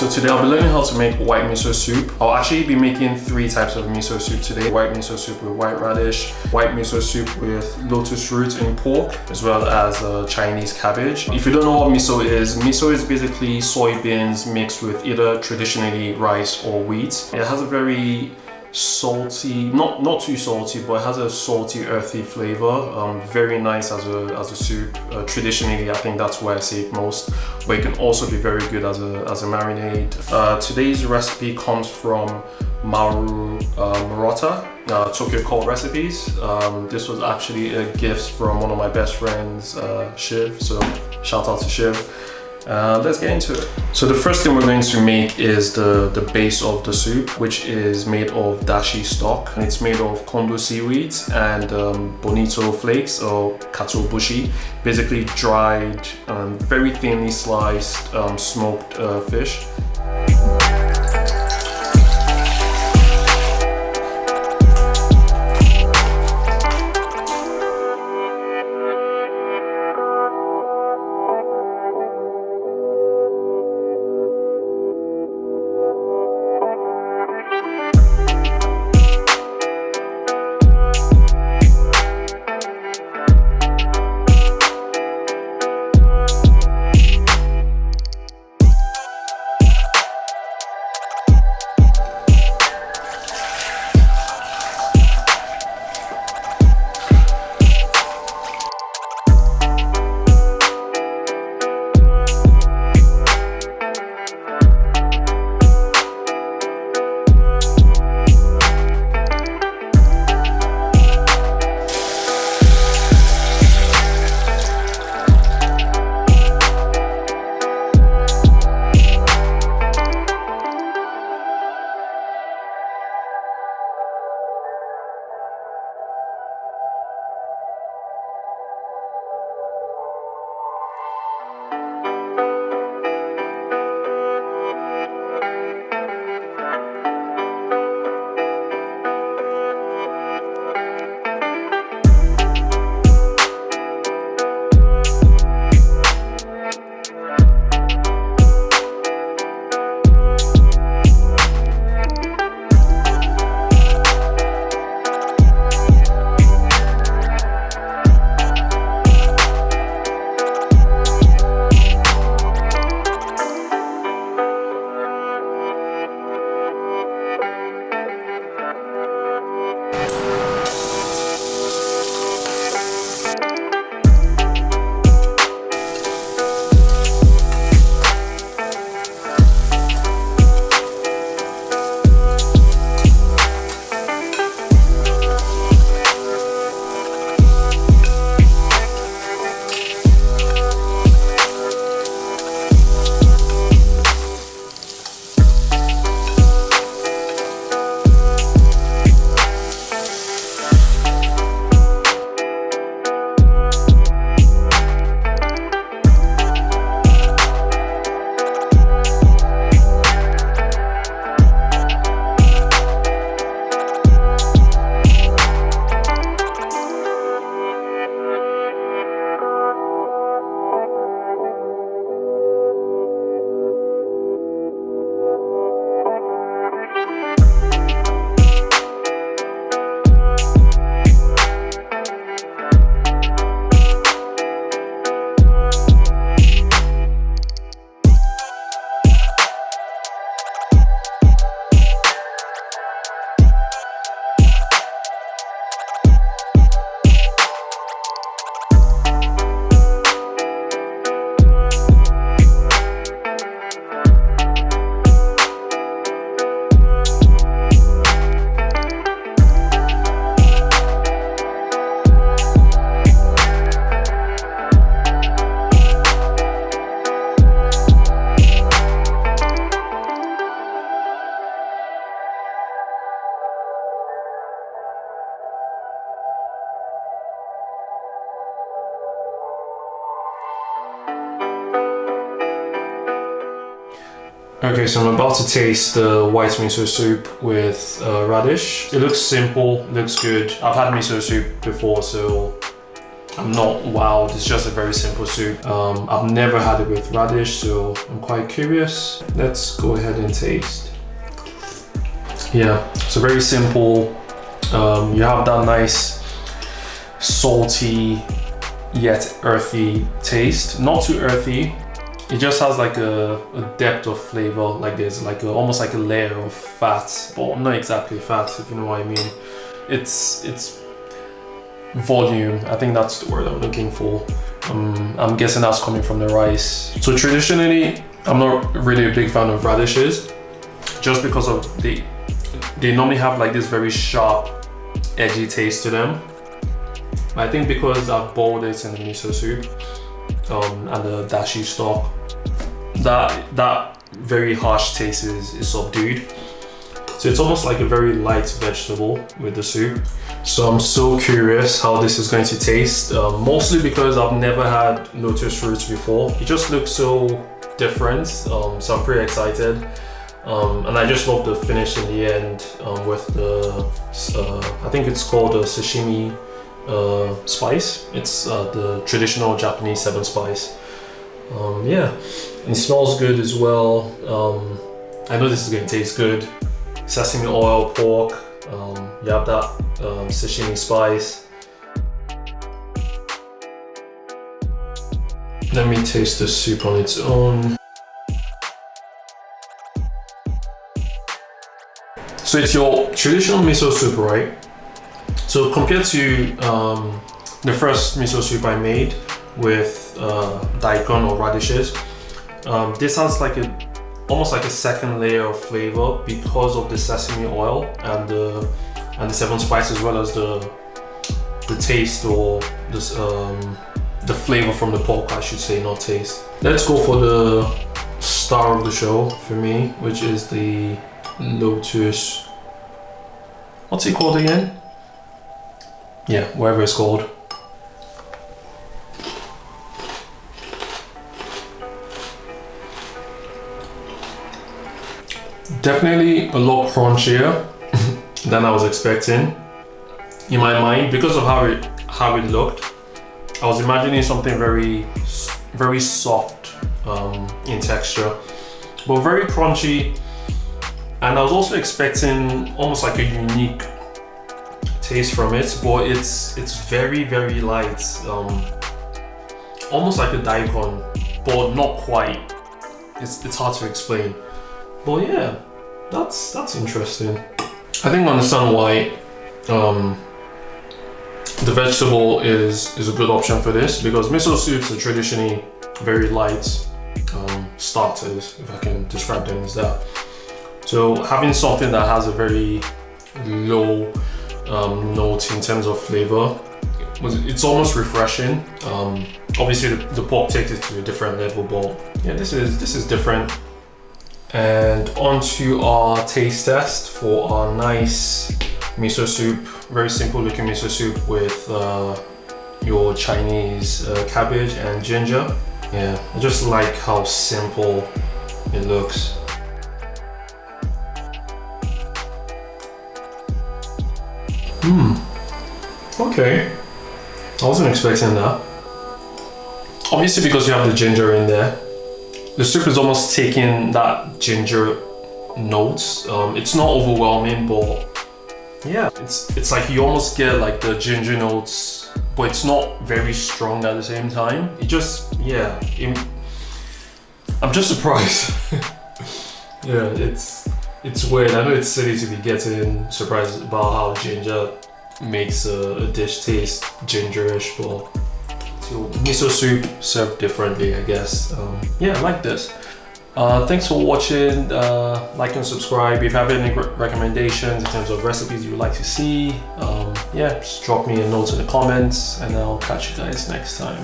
So today I'll be learning how to make white miso soup. I'll actually be making 3 types of miso soup today. White miso soup with white radish, white miso soup with lotus root in pork, as well as Chinese cabbage. If you don't know what miso is basically soybeans mixed with either traditionally rice or wheat. It has a very salty, not too salty, but it has a salty, earthy flavor. Very nice as a soup. Traditionally, I think that's where I see it most, but it can also be very good as a marinade. Today's recipe comes from Maru Murata, Tokyo Cult Recipes. This was actually a gift from one of my best friends, Shiv, so shout out to Shiv. Let's get into it. So the first thing we're going to make is the base of the soup, which is made of dashi stock. It's made of kondo seaweed and bonito flakes or katsuobushi, basically dried, very thinly sliced smoked fish. Okay, so I'm about to taste the white miso soup with radish. It looks simple, looks good. I've had miso soup before, so I'm not wowed. It's just a very simple soup. I've never had it with radish, so I'm quite curious. Let's go ahead and taste. Yeah, so very simple. You have that nice salty yet earthy taste. Not too earthy. It just has like a depth of flavor. Like there's like almost like a layer of fat, but not exactly fat, if you know what I mean. It's volume. I think that's the word I'm looking for. I'm guessing that's coming from the rice. So traditionally, I'm not really a big fan of radishes, just because of they normally have like this very sharp, edgy taste to them. I think because I've boiled it in the miso soup and the dashi stock, that very harsh taste is subdued. So it's almost like a very light vegetable with the soup. So I'm so curious how this is going to taste, mostly because I've never had lotus roots before. It just looks so different, so I'm pretty excited. And I just love the finish in the end with the, I think it's called the Shichimi spice. It's the traditional Japanese 7 spice. Yeah, it smells good as well. I know this is going to taste good. Sesame oil, pork, you have that sashimi spice. Let me taste the soup on its own. So it's your traditional miso soup, right? So compared to the first miso soup I made with daikon or radishes, this has like almost like a second layer of flavor because of the sesame oil and the 7 spice, as well as the taste or the flavor from the pork, I should say, not taste. Let's go for the star of the show for me, which is the Lotus. What's it called again? Yeah, whatever it's called. Definitely a lot crunchier than I was expecting. In my mind, because of how it looked, I was imagining something very soft in texture, but very crunchy. And I was also expecting almost like a unique taste from it, but it's very light, almost like a daikon, but not quite. It's hard to explain. But yeah, that's interesting. I think I understand why the vegetable is a good option for this, because miso soups are traditionally very light starters, if I can describe them as that. So having something that has a very low note in terms of flavor, it's almost refreshing. Obviously the pork takes it to a different level, but yeah, this is different. And on to our taste test for our nice miso soup. Very simple looking miso soup with your Chinese cabbage and ginger. Yeah, I just like how simple it looks. Okay, I wasn't expecting that. Obviously because you have the ginger in there, the soup is almost taking that ginger notes. It's not overwhelming, but yeah, it's like you almost get like the ginger notes, but it's not very strong at the same time. It just, yeah, I'm just surprised. Yeah, it's weird. I know it's silly to be getting surprised about how ginger makes a dish taste gingerish, but so miso soup served differently, I guess. Yeah, I like this. Thanks for watching. Like and subscribe. If you have any recommendations in terms of recipes you would like to see, yeah, just drop me a note in the comments, and I'll catch you guys next time.